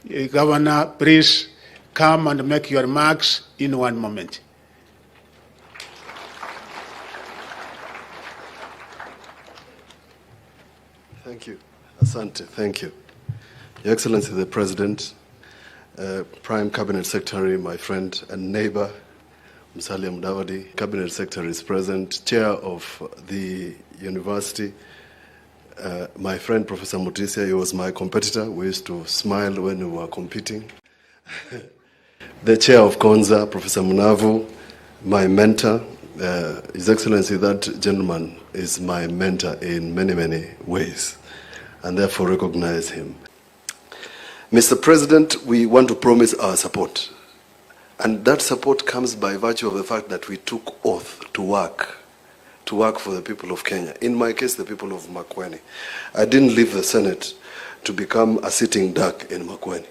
Governor, please come and make your remarks in one moment. Thank you. Asante, thank you. Your Excellency the President, Prime Cabinet Secretary, my friend and neighbor, Musalia Mudavadi, Cabinet Secretary is present, Chair of the University, my friend Professor Mutisia, he was my competitor. We used to smile when we were competing. The Chair of Konza, Professor Munavu, my mentor. His Excellency, that gentleman is my mentor in many, many ways, and therefore recognize him. Mr. President, we want to promise our support. And that support comes by virtue of the fact that we took oath to work for the people of Kenya. In my case, the people of Makueni. I didn't leave the Senate to become a sitting duck in Makueni.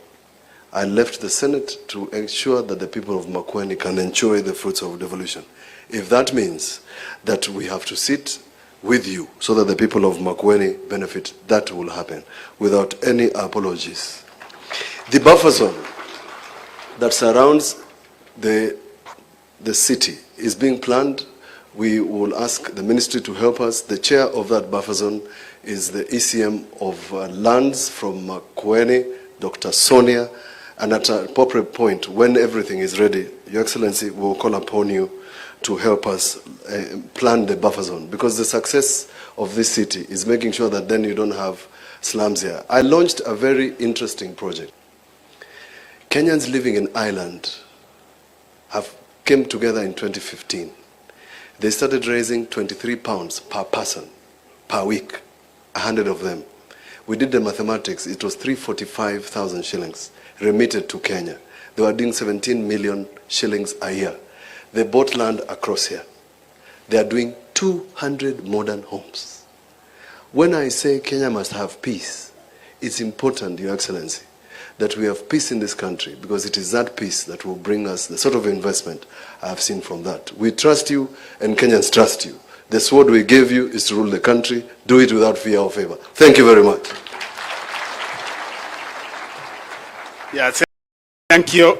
I left the Senate to ensure that the people of Makueni can enjoy the fruits of devolution. If that means that we have to sit with you so that the people of Makueni benefit, that will happen without any apologies. The buffer zone that surrounds the city is being planned. We will ask the ministry to help us. The chair of that buffer zone is the ECM of lands from Makueni, Dr. Sonia, and at an appropriate point, when everything is ready, Your Excellency, we will call upon you to help us plan the buffer zone, because the success of this city is making sure that then you don't have slums here. I launched a very interesting project. Kenyans living in Ireland came together in 2015. They started raising 23 pounds per person, per week, 100 of them. We did the mathematics. It was 345,000 shillings remitted to Kenya. They were doing 17 million shillings a year. They bought land across here. They are doing 200 modern homes. When I say Kenya must have peace, it's important, Your Excellency, that we have peace in this country, because it is that peace that will bring us the sort of investment I have seen from that. We trust you, and Kenyans trust you. The sword we gave you is to rule the country. Do it without fear or favor. Thank you very much. Yeah, thank you.